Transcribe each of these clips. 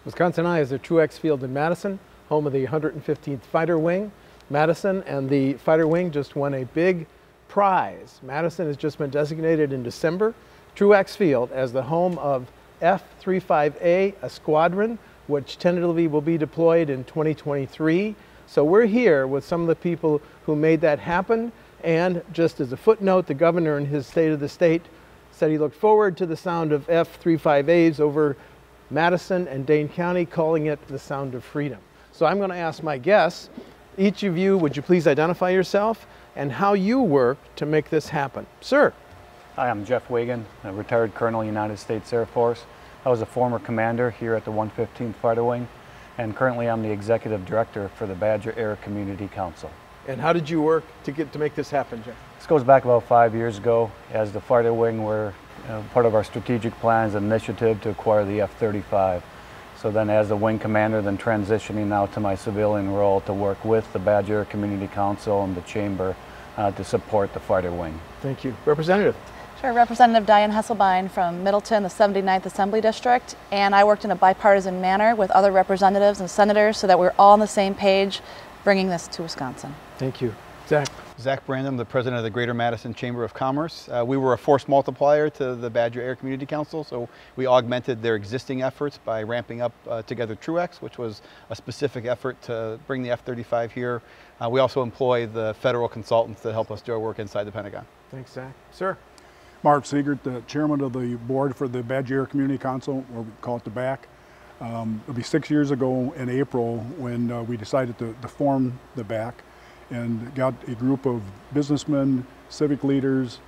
Wisconsin Eye is the Truax Field in Madison, home of the 115th Fighter Wing. Madison and the Fighter Wing just won a big prize. Madison has just been designated in December, Truax Field, as the home of F-35A, a squadron, which tentatively will be deployed in 2023. So we're here with some of the people who made that happen. And just as a footnote, the governor in his State of the State said he looked forward to the sound of F-35As over Madison and Dane County, calling it the sound of freedom. So I'm going to ask my guests, each of you, would you please identify yourself and how you work to make this happen? Sir. Hi, I'm Jeff Wagan, a retired Colonel, United States Air Force. I was a former commander here at the 115th Fighter Wing, and currently I'm the Executive Director for the Badger Air Community Council. And how did you work to make this happen, Jeff? This goes back about 5 years ago. As the Fighter Wing, we're part of our strategic plans initiative to acquire the F-35. So then as the wing commander, then transitioning now to my civilian role to work with the Badger Air Community Council and the Chamber to support the Fighter Wing. Thank you. Representative. Sure, Representative Diane Hesselbein from Middleton, the 79th Assembly District, and I worked in a bipartisan manner with other representatives and senators so that we're all on the same page bringing this to Wisconsin. Thank you. Zach. Zach Brandon, the president of the Greater Madison Chamber of Commerce. We were a force multiplier to the Badger Air Community Council, so we augmented their existing efforts by ramping up Together Truax, which was a specific effort to bring the F-35 here. We also employ the federal consultants that help us do our work inside the Pentagon. Thanks, Zach. Sir. Mark Siegert, the chairman of the board for the Badger Air Community Council, or we call it the BAC. It'll be 6 years ago in April when we decided to form the BAC and got a group of businessmen, civic leaders,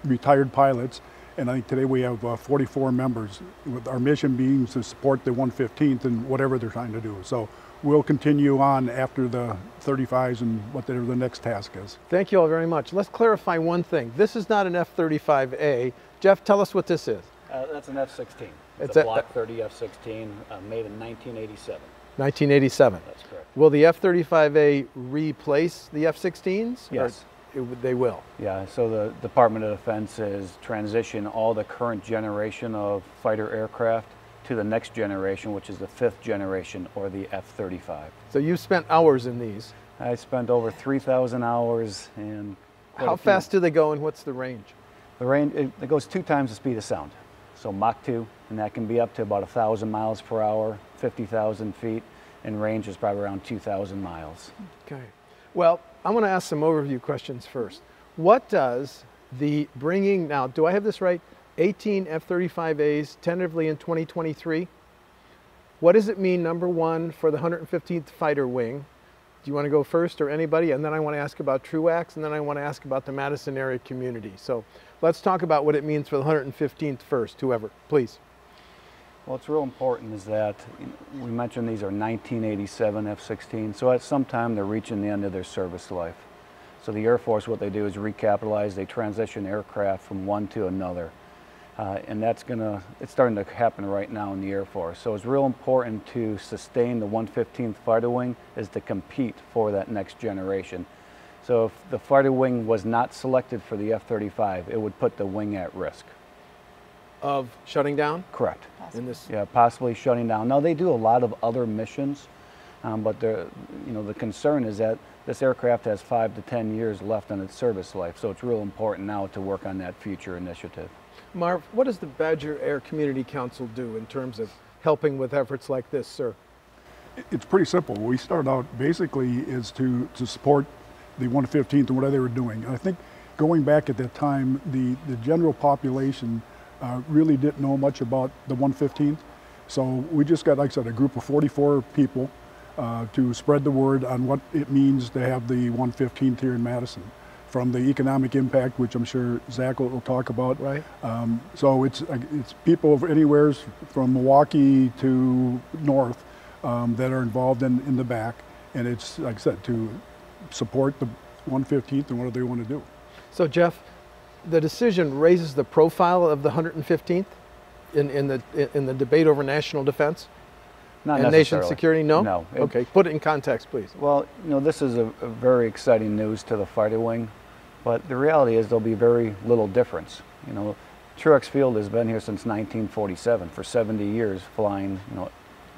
retired pilots, and I think today we have 44 members, with our mission being to support the 115th and whatever they're trying to do. So we'll continue on after the 35s and whatever the next task is. Thank you all very much. Let's clarify one thing. This is not an F-35A. Jeff, tell us what this is. That's an F-16. It's a Block 30 F-16 made in 1987. 1987. That's correct. Will the F-35A replace the F-16s? Yes. They will? Yeah, so the Department of Defense is transition all the current generation of fighter aircraft to the next generation, which is the 5th generation, or the F-35. So you spent hours in these? I spent over 3,000 hours. And how fast do they go and what's the range? The range, it goes 2 times the speed of sound. So Mach 2, and that can be up to about 1,000 miles per hour, 50,000 feet, and range is probably around 2,000 miles. Okay. Well, I want to ask some overview questions first. What does the bringing, now, do I have this right? 18 F-35As tentatively in 2023. What does it mean, number one, for the 115th Fighter Wing? Do you want to go first, or anybody? And then I want to ask about Truax, and then I want to ask about the Madison area community. So let's talk about what it means for the 115th first, whoever, please. Well, it's real important is that we mentioned these are 1987 F-16, so at some time they're reaching the end of their service life. So the Air Force, what they do is recapitalize, they transition aircraft from one to another. And it's starting to happen right now in the Air Force. So it's real important to sustain the 115th Fighter Wing is to compete for that next generation. So if the Fighter Wing was not selected for the F-35, it would put the wing at risk. Of shutting down? Correct. In this... Yeah, possibly shutting down. Now they do a lot of other missions, but the concern is that this aircraft has 5 to 10 years left on its service life. So it's real important now to work on that future initiative. Marv, what does the Badger Air Community Council do in terms of helping with efforts like this, sir? It's pretty simple. We started out basically is to support the 115th and what they were doing. And I think going back at that time, the general population really didn't know much about the 115th. So we just got, like I said, a group of 44 people to spread the word on what it means to have the 115th here in Madison. From the economic impact, which I'm sure Zach will talk about. Right. So it's people of anywhere from Milwaukee to north that are involved in the back. And it's, like I said, to support the 115th and what do they want to do. So Jeff, the decision raises the profile of the 115th in the debate over national defense? Not and necessarily. nation security, no? No. Okay, put it in context, please. Well, this is a very exciting news to the Fighter Wing, but the reality is there'll be very little difference. Truax Field has been here since 1947, for 70 years, flying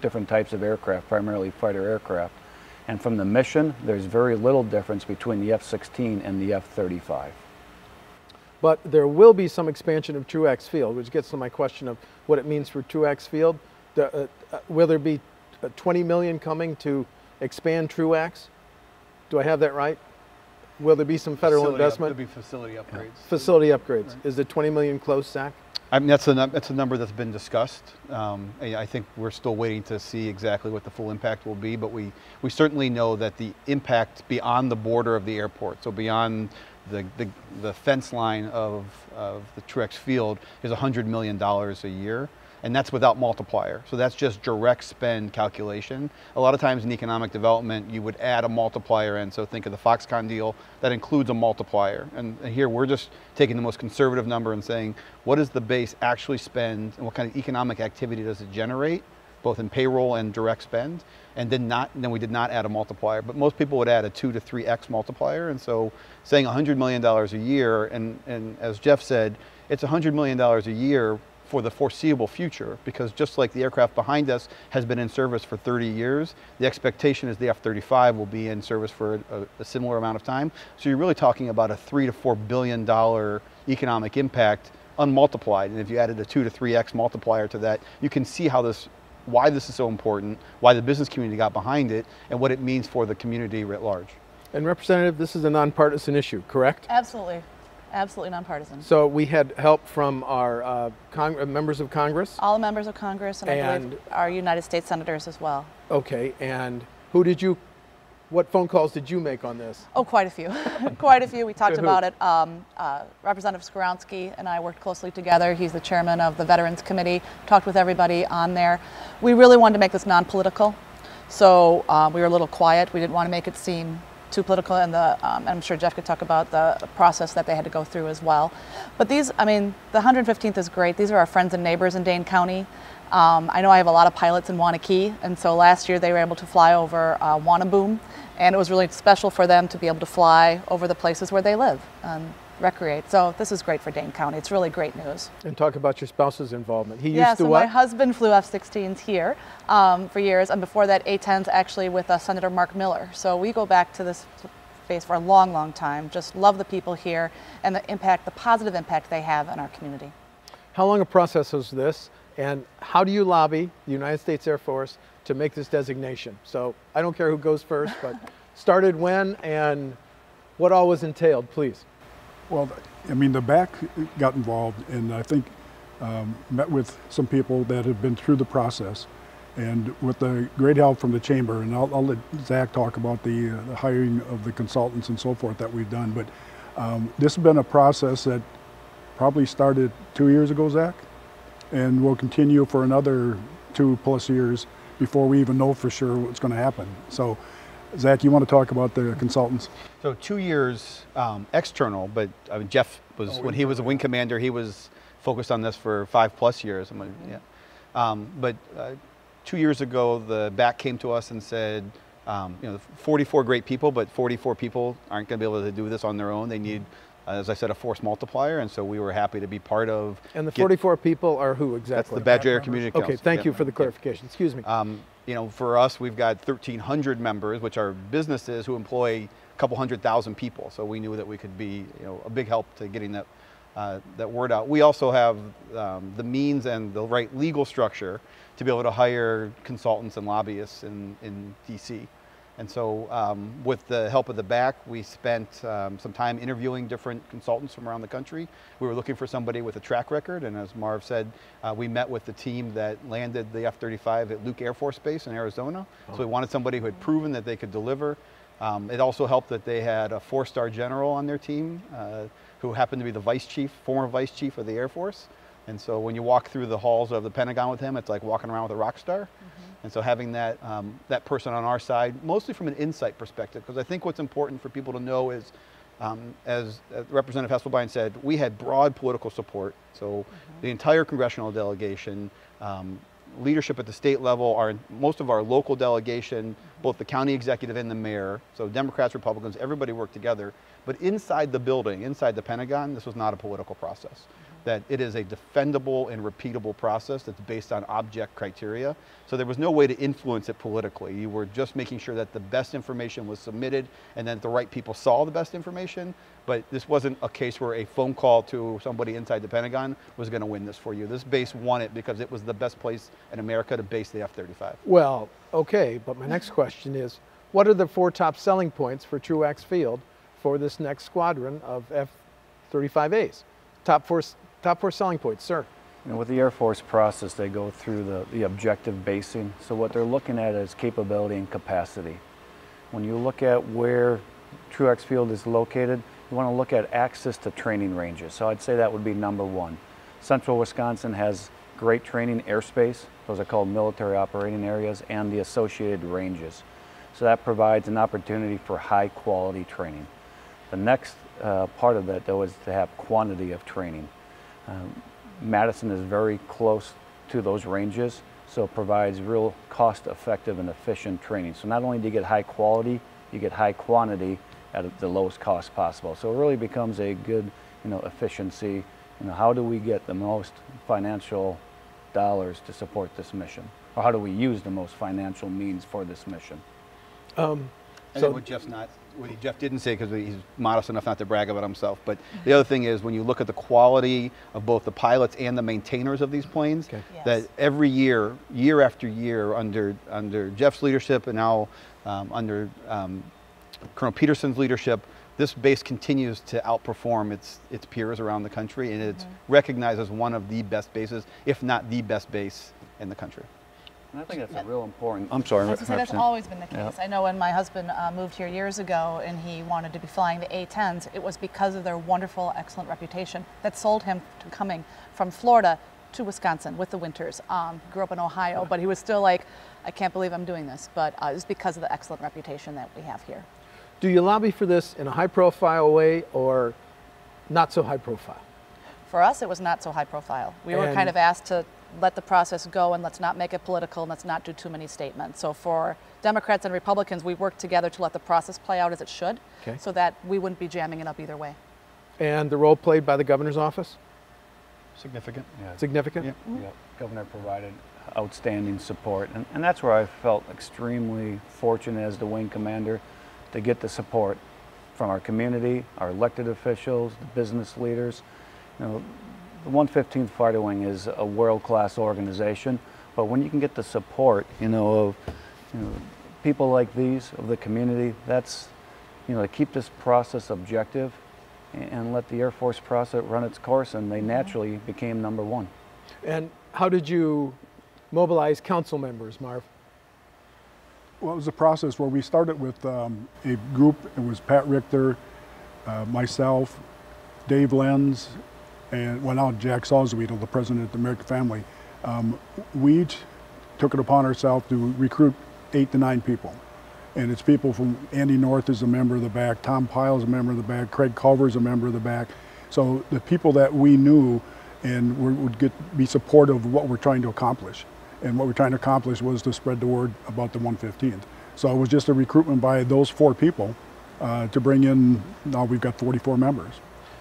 different types of aircraft, primarily fighter aircraft. And from the mission, there's very little difference between the F-16 and the F-35. But there will be some expansion of Truax Field, which gets to my question of what it means for Truax Field. Will there be 20 million coming to expand Truax? Do I have that right? Will there be some federal investment? There'll be facility upgrades. Yeah. Facility upgrades. Right. Is the 20 million close, Zach? I mean, that's a number that's been discussed. I think we're still waiting to see exactly what the full impact will be, but we certainly know that the impact beyond the border of the airport, so beyond the fence line of the Truax Field, is $100 million a year. And that's without multiplier. So that's just direct spend calculation. A lot of times in economic development, you would add a multiplier in. So think of the Foxconn deal, that includes a multiplier. And here we're just taking the most conservative number and saying, what does the base actually spend and what kind of economic activity does it generate, both in payroll and direct spend? And then we did not add a multiplier, but most people would add a 2 to 3x multiplier. And so saying $100 million a year, and as Jeff said, it's $100 million a year for the foreseeable future, because just like the aircraft behind us has been in service for 30 years, the expectation is the F-35 will be in service for a similar amount of time. So you're really talking about a $3 to $4 billion economic impact unmultiplied. And if you added a 2 to 3x multiplier to that, you can see how why this is so important, why the business community got behind it, and what it means for the community writ large. And Representative, this is a nonpartisan issue, correct? Absolutely. Absolutely nonpartisan. So we had help from our members of Congress? All the members of Congress, and I believe our United States senators as well. Okay, and what phone calls did you make on this? Oh, quite a few. Quite a few. We talked about it. Representative Squadron and I worked closely together. He's the chairman of the Veterans Committee, talked with everybody on there. We really wanted to make this non-political, so we were a little quiet. We didn't want to make it seem too political, and I'm sure Jeff could talk about the process that they had to go through as well. But these, I mean, the 115th is great. These are our friends and neighbors in Dane County. I know I have a lot of pilots in Wanakee, and so last year they were able to fly over Wannaboom, and it was really special for them to be able to fly over the places where they live and recreate. So this is great for Dane County. It's really great news. And talk about your spouse's involvement. He yeah, used to so what? My husband flew F-16s here for years, and before that A-10s actually with Senator Mark Miller. So we go back to this space for a long, long time. Just love the people here and the impact, the positive impact they have in our community. How long a process was this, and how do you lobby the United States Air Force to make this designation? So I don't care who goes first, but started when and what all was entailed, please. Well, I mean, the BAC got involved, and I think met with some people that have been through the process, and with the great help from the chamber, and I'll let Zach talk about the hiring of the consultants and so forth that we've done, but this has been a process that probably started 2 years ago, Zach, and will continue for another 2+ years before we even know for sure what's going to happen. So, Zach, you want to talk about the consultants? So 2 years external, but I mean, Jeff was, when he was a wing commander, he was focused on this for 5+ years. But 2 years ago, the BAC came to us and said, 44 great people, but 44 people aren't going to be able to do this on their own. They need, as I said, a force multiplier, and so we were happy to be part of. And the 44 people are who exactly? That's the Badger Air Community Council. Okay, thank you for the clarification. Excuse me. For us, we've got 1,300 members, which are businesses who employ a couple 100,000 people. So we knew that we could be, a big help to getting that word out. We also have the means and the right legal structure to be able to hire consultants and lobbyists in DC. And so with the help of the BAC, we spent some time interviewing different consultants from around the country. We were looking for somebody with a track record, and as Marv said, we met with the team that landed the F-35 at Luke Air Force Base in Arizona. So we wanted somebody who had proven that they could deliver. It also helped that they had a 4-star general on their team who happened to be the former vice chief of the Air Force. And so when you walk through the halls of the Pentagon with him, it's like walking around with a rock star. Mm-hmm. And so having that person on our side, mostly from an insight perspective, because I think what's important for people to know is, as Representative Hasselbein said, we had broad political support. So the entire congressional delegation, leadership at the state level, most of our local delegation, both the county executive and the mayor, so Democrats, Republicans, everybody worked together. But inside the building, inside the Pentagon, this was not a political process. that it is a defendable and repeatable process that's based on object criteria. So there was no way to influence it politically. You were just making sure that the best information was submitted and then the right people saw the best information. But this wasn't a case where a phone call to somebody inside the Pentagon was going to win this for you. This base won it because it was the best place in America to base the F-35. Well, okay, but my next question is, what are the 4 top selling points for Truax Field for this next squadron of F-35As? Top four selling points, sir. You know, with the Air Force process, they go through the objective basing. So what they're looking at is capability and capacity. When you look at where Truax Field is located, you want to look at access to training ranges. So I'd say that would be number 1. Central Wisconsin has great training airspace. Those are called military operating areas, and the associated ranges. So that provides an opportunity for high quality training. The next part of that, though, is to have quantity of training. Madison is very close to those ranges, so it provides real cost-effective and efficient training. So not only do you get high quality, you get high quantity at the lowest cost possible. So it really becomes a good, efficiency. How do we get the most financial dollars to support this mission? Or how do we use the most financial means for this mission? So what Jeff didn't say, because he's modest enough not to brag about himself, but the other thing is when you look at the quality of both the pilots and the maintainers of these planes, okay. Yes. that every year, year after year, under Jeff's leadership and now under Colonel Peterson's leadership, this base continues to outperform its peers around the country, and it's recognized as one of the best bases, if not the best base in the country. And I think that's a real important. I'm sorry. I was going to say that's always been the case. Yep. I know when my husband moved here years ago and he wanted to be flying the A-10s, it was because of their wonderful, excellent reputation that sold him to coming from Florida to Wisconsin with the winters. Grew up in Ohio, but he was still like, I can't believe I'm doing this. But it was because of the excellent reputation that we have here. Do you lobby for this in a high-profile way or not so high-profile? For us, it was not so high profile. We were kind of asked to let the process go and let's not make it political and let's not do too many statements. So for Democrats and Republicans, we worked together to let the process play out as it should, so that we wouldn't be jamming it up either way. And the role played by the governor's office? Significant. Yeah. Significant? Yeah. Governor provided outstanding support, and that's where I felt extremely fortunate as the wing commander to get the support from our community, our elected officials, the business leaders. The 115th Fighter Wing is a world-class organization, but when you can get the support, of people like these, of the community, that's, to keep this process objective and let the Air Force process run its course, and they naturally became number 1. And how did you mobilize council members, Marv? Well, it was a process where we started with a group. It was Pat Richter, myself, Dave Lenz, and now Jack Salzweedl, the president of the American Family. We each took it upon ourselves to recruit 8 to 9 people. And it's people from Andy North is a member of the back, Tom Pyle is a member of the back, Craig Culver is a member of the back. So the people that we knew and would be supportive of what we're trying to accomplish. And what we're trying to accomplish was to spread the word about the 115th. So it was just a recruitment by those 4 people to bring in, now we've got 44 members.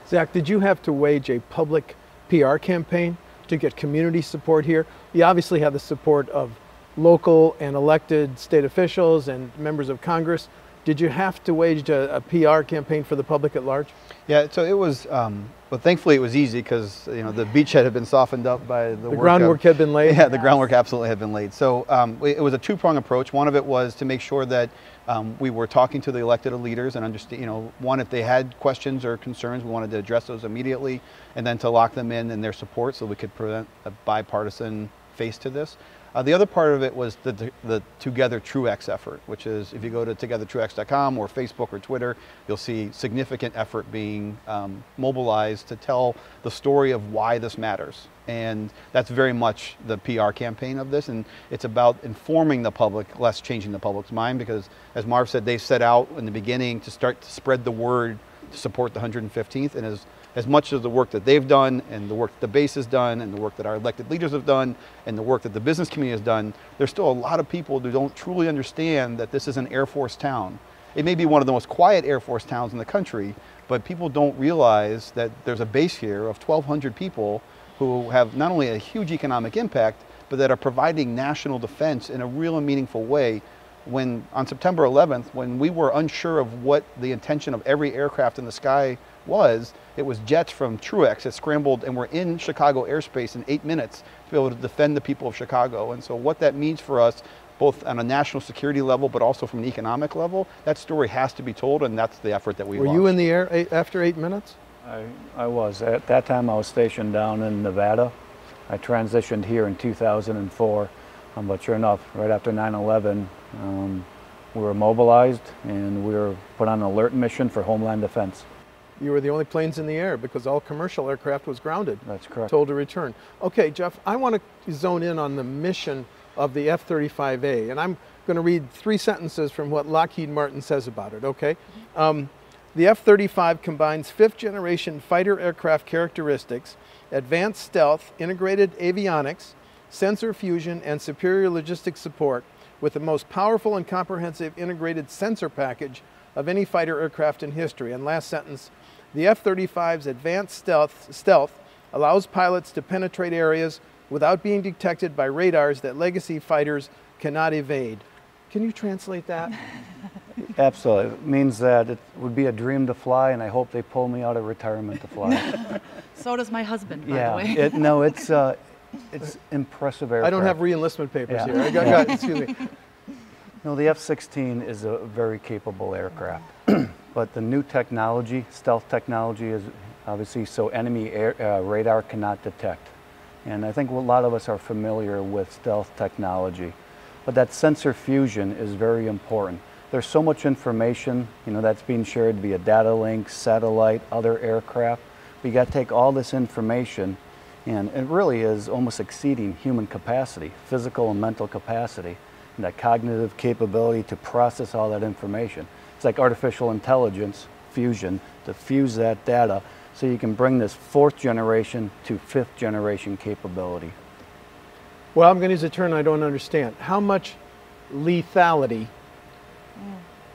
Zach, did you have to wage a public PR campaign to get community support here? You obviously have the support of local and elected state officials and members of Congress. Did you have to wage a PR campaign for the public at large? Yeah, so it was, but thankfully it was easy because the beachhead had been softened up by the work groundwork had been laid. Yeah, the groundwork absolutely had been laid. So it was a 2-pronged approach. One of it was to make sure that we were talking to the elected leaders and understand, one, if they had questions or concerns, we wanted to address those immediately, and then to lock them in their support so we could prevent a bipartisan face to this. The other part of it was the Together Truax effort, which is, if you go to togethertruax.com or Facebook or Twitter, you'll see significant effort being mobilized to tell the story of why this matters. And that's very much the PR campaign of this, and it's about informing the public, less changing the public's mind, because as Marv said, they set out in the beginning to start to spread the word to support the 115th, and as much as the work that they've done and the work that the base has done and the work that our elected leaders have done and the work that the business community has done, there's still a lot of people who don't truly understand that this is an Air Force town It may be one of the most quiet Air Force towns in the country, but people don't realize that there's a base here of 1,200 people who have not only a huge economic impact, but that are providing national defense in a real and meaningful way. When on September 11th, when we were unsure of what the intention of every aircraft in the sky was, it was jets from Truax that scrambled and were in Chicago airspace in 8 minutes to be able to defend the people of Chicago. And so what that means for us, both on a national security level, but also from an economic level, that story has to be told, and that's the effort that we launched. Were you in the air after 8 minutes? I was. At that time I was stationed down in Nevada. I transitioned here in 2004, but sure enough, right after 9/11, we were mobilized and we were put on an alert mission for Homeland Defense. You were the only planes in the air because all commercial aircraft was grounded. That's correct. Told to return. Okay, Jeff, I want to zone in on the mission of the F-35A, and I'm going to read 3 sentences from what Lockheed Martin says about it, okay? The F-35 combines 5th-generation fighter aircraft characteristics, advanced stealth, integrated avionics, sensor fusion, and superior logistics support with the most powerful and comprehensive integrated sensor package of any fighter aircraft in history. And last sentence, the F-35's advanced stealth allows pilots to penetrate areas without being detected by radars that legacy fighters cannot evade. Can you translate that? Absolutely. It means that it would be a dream to fly, and I hope they pull me out of retirement to fly. So does my husband, by the way. It's impressive aircraft. I don't have re-enlistment papers Yeah. here. I got, excuse me. No, the F-16 is a very capable aircraft, but the new technology, stealth technology, is obviously so enemy radar cannot detect. And I think a lot of us are familiar with stealth technology, but that sensor fusion is very important. There's so much information, that's being shared via data links, satellite, other aircraft. We got to take all this information, and it really is almost exceeding human capacity, physical and mental capacity, and that cognitive capability to process all that information. It's like artificial intelligence fusion, to fuse that data so you can bring this 4th generation to 5th generation capability. Well, I'm going to use a term I don't understand. How much lethality,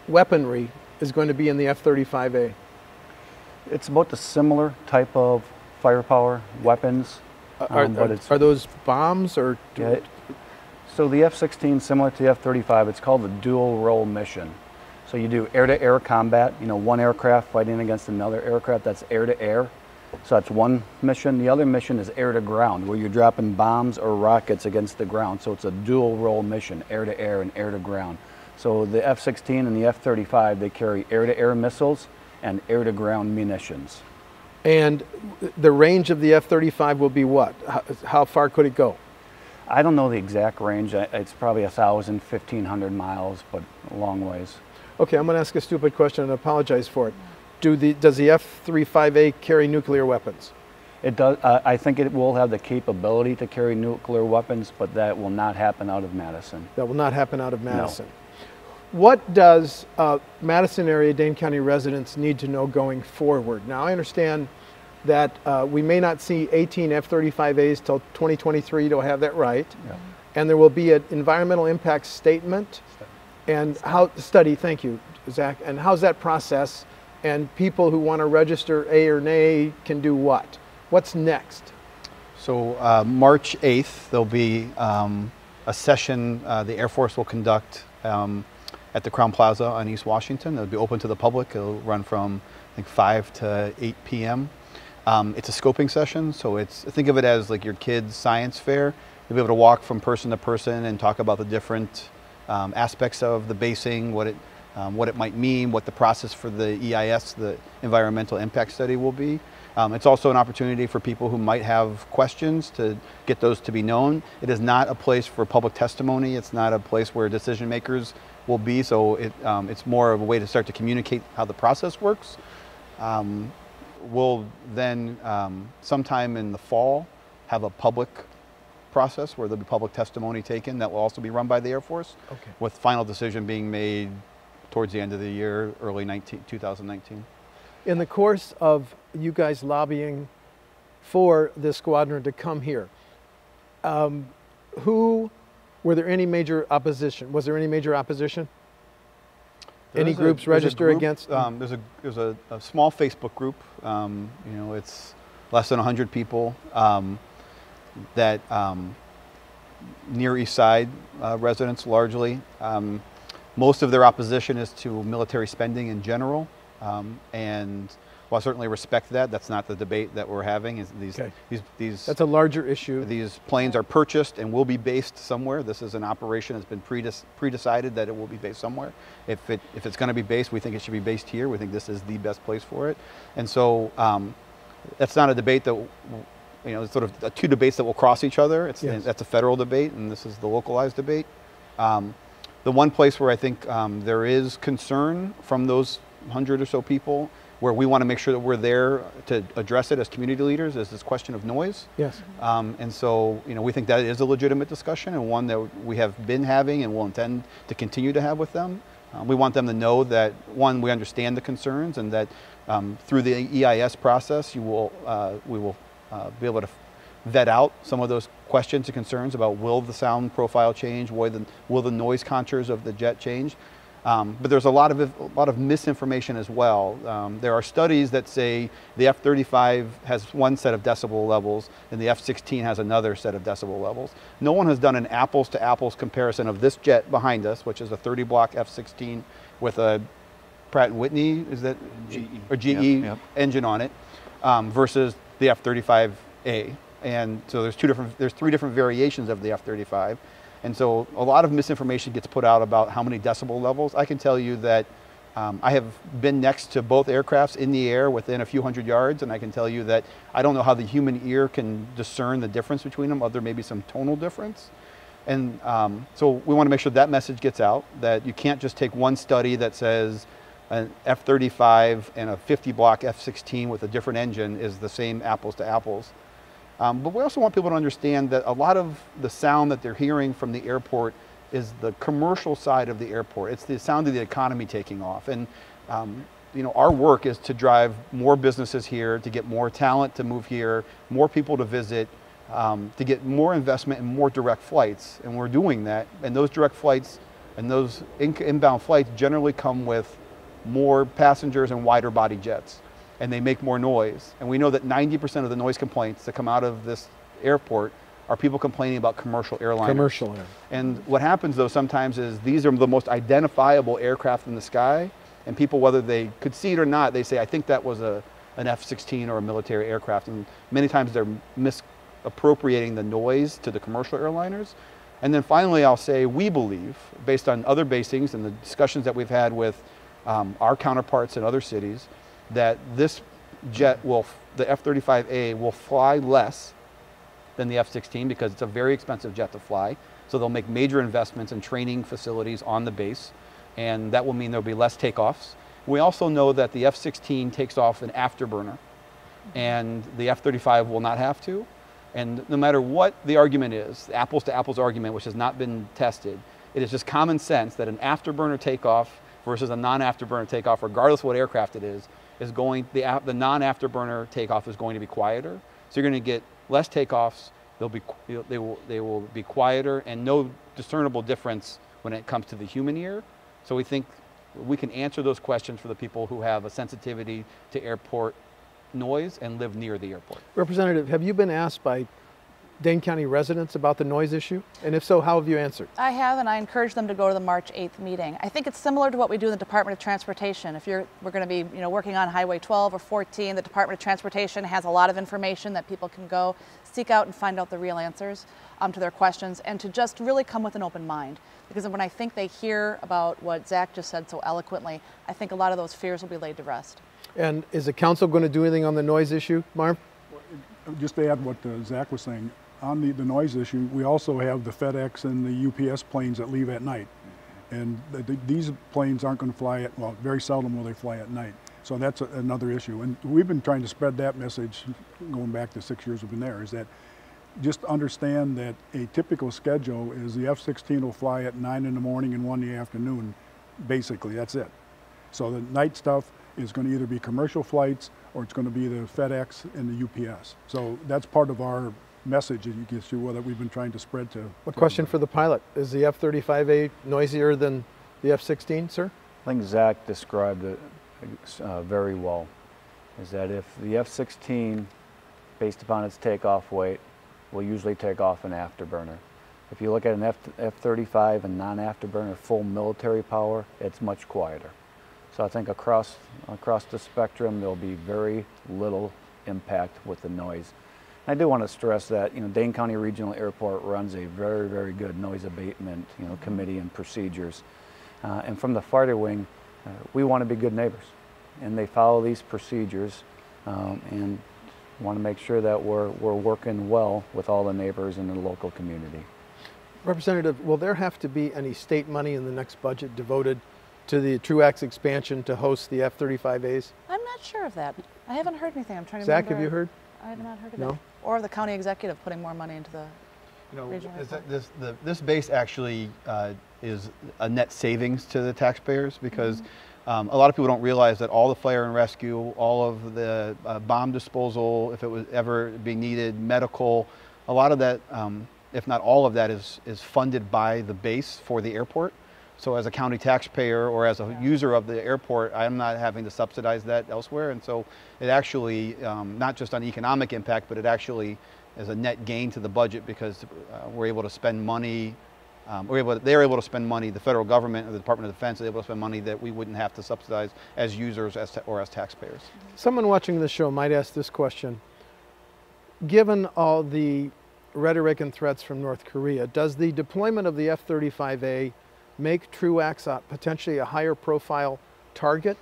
weaponry, is going to be in the F-35A? It's about the similar type of firepower, weapons. Are those bombs or? Yeah, so the F-16, similar to the F-35, it's called the dual role mission. So you do air-to-air combat, one aircraft fighting against another aircraft, that's air-to-air. So that's one mission. The other mission is air-to-ground, where you're dropping bombs or rockets against the ground. So it's a dual role mission, air-to-air and air-to-ground. So the F-16 and the F-35, they carry air-to-air missiles and air-to-ground munitions. And the range of the F-35 will be what? How far could it go? I don't know the exact range. It's probably 1,000, 1,500 miles, but a long ways. Okay, I'm going to ask a stupid question and apologize for it. Does the F-35A carry nuclear weapons? It does. I think it will have the capability to carry nuclear weapons, but that will not happen out of Madison. That will not happen out of Madison. No. What does Madison area, Dane County residents need to know going forward? Now, I understand that we may not see 18 F-35As till 2023 to have that right. Yeah. And there will be an environmental impact statement. And thank you, Zach. And how's that process? And people who want to register A or nay can do what? What's next? So March 8th, there'll be a session the Air Force will conduct at the Crown Plaza on East Washington. It'll be open to the public. It'll run from, I think, 5 to 8 p.m. It's a scoping session, so think of it as like your kid's science fair. You'll be able to walk from person to person and talk about the different aspects of the basing, what it might mean, what the process for the EIS, the Environmental Impact Study, will be. It's also an opportunity for people who might have questions to get those to be known. It is not a place for public testimony. It's not a place where decision makers will be, so it's more of a way to start to communicate how the process works. We'll then, sometime in the fall, have a public process where there'll be public testimony taken that will also be run by the Air Force, with final decision being made towards the end of the year, early 2019. In the course of you guys lobbying for this squadron to come here, were there any major opposition? Was there any major opposition? Any groups register against? There's a small Facebook group. You know, it's less than 100 people that near East Side residents largely. Most of their opposition is to military spending in general, and while I certainly respect that, that's not the debate that we're having. Is these that's a larger issue. These planes are purchased and will be based somewhere. This is an operation that's been pre-decided that it will be based somewhere. If it's going to be based, we think it should be based here. We think this is the best place for it, and so that's not a debate that, you know, it's sort of two debates that will cross each other. That's a federal debate, and this is the localized debate. The one place where I think there is concern from those 100 or so people, where we want to make sure that we're there to address it as community leaders, is this question of noise. Yes. And so, you know, we think that is a legitimate discussion, and one that we have been having and will intend to continue to have with them. We want them to know that, one, we understand the concerns, and that through the EIS process, we will be able to vet out some of those questions and concerns about, will the sound profile change, will the noise contours of the jet change. But there's a lot of misinformation as well. There are studies that say the F-35 has one set of decibel levels and the F-16 has another set of decibel levels. No one has done an apples to apples comparison of this jet behind us, which is a 30 block F-16 with a Pratt & Whitney, is that GE or GE engine on it, versus the F-35A. And so there's three different variations of the F-35. And so a lot of misinformation gets put out about how many decibel levels. I can tell you that I have been next to both aircrafts in the air within a few hundred yards, and I can tell you that I don't know how the human ear can discern the difference between them, other maybe some tonal difference. And so we want to make sure that message gets out, that you can't just take one study that says an F-35 and a 50 block F-16 with a different engine is the same apples to apples. But we also want people to understand that a lot of the sound that they're hearing from the airport is the commercial side of the airport. It's the sound of the economy taking off. And you know, our work is to drive more businesses here, to get more talent to move here, more people to visit, to get more investment and more direct flights. And we're doing that. And those direct flights and those inbound flights generally come with more passengers and wider body jets, and they make more noise. And we know that 90% of the noise complaints that come out of this airport are people complaining about commercial airliners. Commercial. And what happens though sometimes is these are the most identifiable aircraft in the sky, and people, whether they could see it or not, they say, I think that was an F-16 or a military aircraft. And many times they're misappropriating the noise to the commercial airliners. And then finally, I'll say, we believe, based on other basings and the discussions that we've had with our counterparts in other cities, that this jet the F-35A will fly less than the F-16 because it's a very expensive jet to fly. So they'll make major investments in training facilities on the base, and that will mean there'll be less takeoffs. We also know that the F-16 takes off an afterburner, and the F-35 will not have to. And no matter what the argument is, the apples to apples argument, which has not been tested, it is just common sense that an afterburner takeoff versus a non-afterburner takeoff, regardless of what aircraft it is the non-afterburner takeoff is going to be quieter. So you're going to get less takeoffs. They will be quieter, and no discernible difference when it comes to the human ear. So we think we can answer those questions for the people who have a sensitivity to airport noise and live near the airport. Representative, have you been asked by Dane County residents about the noise issue? And if so, how have you answered? I have, and I encourage them to go to the March 8th meeting. I think it's similar to what we do in the Department of Transportation. If we're going to be working on Highway 12 or 14, the Department of Transportation has a lot of information that people can go seek out and find out the real answers to their questions, and to just really come with an open mind. Because when I think they hear about what Zach just said so eloquently, I think a lot of those fears will be laid to rest. And is the council going to do anything on the noise issue, Marv? Just to add what Zach was saying, on the noise issue, we also have the FedEx and the UPS planes that leave at night. And these planes aren't going to fly well, very seldom will they fly at night. So that's another issue. And we've been trying to spread that message going back to 6 years we've been there, is that just understand that a typical schedule is the F-16 will fly at 9 in the morning and 1 in the afternoon. Basically, that's it. So the night stuff is going to either be commercial flights or it's going to be the FedEx and the UPS. So that's part of our message that you can see that we've been trying to spread to. What question for the pilot? Is the F-35A noisier than the F-16, sir? I think Zach described it very well, is that if the F-16, based upon its takeoff weight, will usually take off an afterburner. If you look at an F-35 and non-afterburner full military power, it's much quieter. So I think across the spectrum, there'll be very little impact with the noise. I do want to stress that, Dane County Regional Airport runs a very, very good noise abatement, committee and procedures. And from the fighter wing, we want to be good neighbors, and they follow these procedures, and want to make sure that we're working well with all the neighbors in the local community. Representative, will there have to be any state money in the next budget devoted to the Truax expansion to host the F-35As? I'm not sure of that. I haven't heard anything. I'm trying to Zach, remember. have you heard? I have not heard of No? it. Or the county executive putting more money into the regional is airport. that this base actually is a net savings to the taxpayers, because a lot of people don't realize that all the fire and rescue, all of the bomb disposal, if it was ever being needed, medical, a lot of that, if not all of that, is funded by the base for the airport. So as a county taxpayer or as a user of the airport, I'm not having to subsidize that elsewhere. And so it actually, not just on economic impact, but it actually is a net gain to the budget, because we're able to spend money, they're able to spend money, the federal government or the Department of Defense is able to spend money that we wouldn't have to subsidize as users or as taxpayers. Someone watching this show might ask this question. Given all the rhetoric and threats from North Korea, does the deployment of the F-35A make Truax potentially a higher profile target?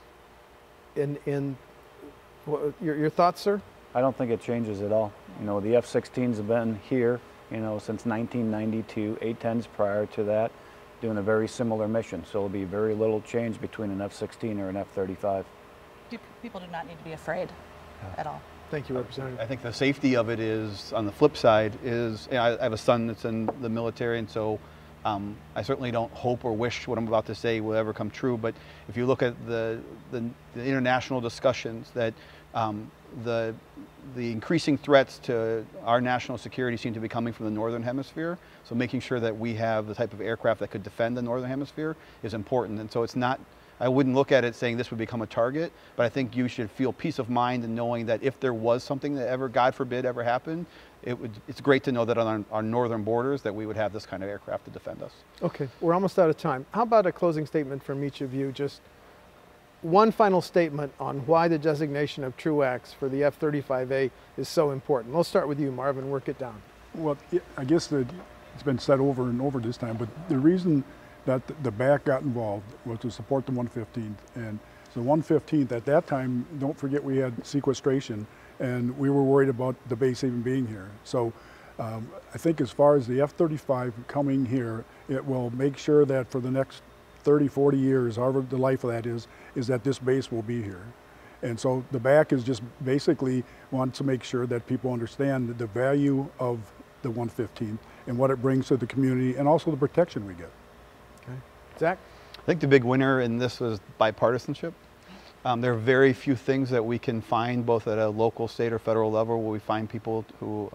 Your thoughts, sir? I don't think it changes at all. The F-16s have been here, since 1992, A-10s prior to that, doing a very similar mission. So there'll be very little change between an F-16 or an F-35. People do not need to be afraid at all. Thank you, Representative. I think the safety of it is, on the flip side, is I have a son that's in the military, and so I certainly don't hope or wish what I'm about to say will ever come true. But if you look at the international discussions, that the increasing threats to our national security seem to be coming from the Northern Hemisphere. So making sure that we have the type of aircraft that could defend the Northern Hemisphere is important. And so it's not, I wouldn't look at it saying this would become a target, but I think you should feel peace of mind in knowing that if there was something that ever, God forbid, ever happened, it's great to know that on our northern borders that we would have this kind of aircraft to defend us. Okay, we're almost out of time. How about a closing statement from each of you? Just one final statement on why the designation of Truax for the F-35A is so important. We'll start with you, Marvin, work it down. Well, I guess that it's been said over and over this time, but the reason that the BAC got involved was to support the 115th. And so 115th, at that time, don't forget we had sequestration, and we were worried about the base even being here. So I think as far as the F-35 coming here, it will make sure that for the next 30, 40 years, however the life of that is that this base will be here. And so the BAC is just basically wants to make sure that people understand the value of the 115th and what it brings to the community, and also the protection we get. Okay. Zach? I think the big winner in this was bipartisanship. There are very few things that we can find, both at a local, state, or federal level, where we find people who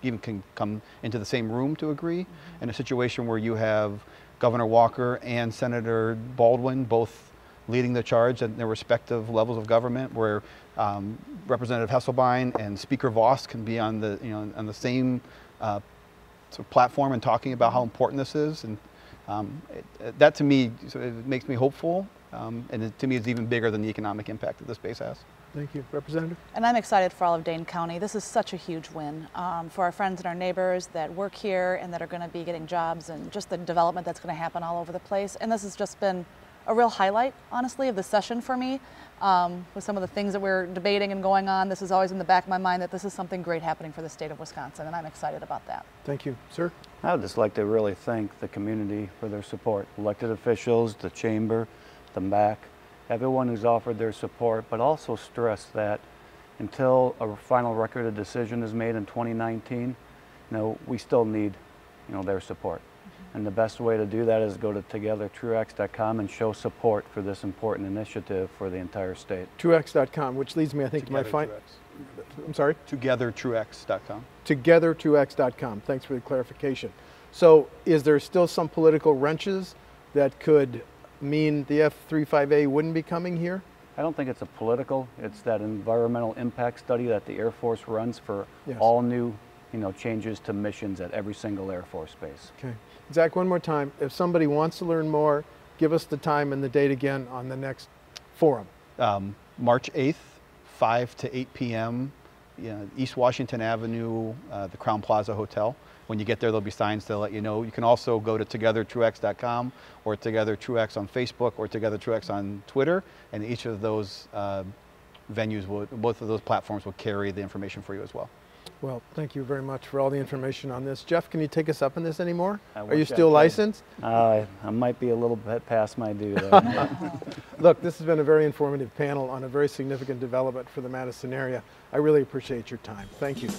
even can come into the same room to agree. In a situation where you have Governor Walker and Senator Baldwin both leading the charge at their respective levels of government, where Representative Hesselbein and Speaker Voss can be on the on the same sort of platform and talking about how important this is, and that to me it makes me hopeful, and to me it's even bigger than the economic impact that this base has. Thank you. Representative? And I'm excited for all of Dane County. This is such a huge win for our friends and our neighbors that work here and that are going to be getting jobs, and just the development that's going to happen all over the place. And this has just been a real highlight, honestly, of the session for me. With some of the things that we're debating and going on, this is always in the back of my mind that this is something great happening for the state of Wisconsin, and I'm excited about that. Thank you. Sir? I would just like to really thank the community for their support. Elected officials, the chamber, the MAC, everyone who's offered their support, but also stress that until a final record of decision is made in 2019, we still need, their support. And the best way to do that is go to togethertruax.com and show support for this important initiative for the entire state. Truax.com, which leads me, I think, to my final. I'm sorry? Togethertruax.com. Togethertruax.com. Thanks for the clarification. So is there still some political wrenches that could mean the F-35A wouldn't be coming here? I don't think it's a political, it's that environmental impact study that the Air Force runs for Yes. all new changes to missions at every single Air Force base. Okay. Zach, one more time. If somebody wants to learn more, give us the time and the date again on the next forum. March 8th, 5 to 8 p.m., East Washington Avenue, the Crown Plaza Hotel. When you get there, there'll be signs to let you know. You can also go to togethertruax.com or Together Truax on Facebook or Together Truax on Twitter, and each of those venues, both of those platforms will carry the information for you as well. Well, thank you very much for all the information on this. Jeff, can you take us up on this anymore? Are you wish I still could. licensed? I might be a little bit past my due there. Look, this has been a very informative panel on a very significant development for the Madison area. I really appreciate your time. Thank you.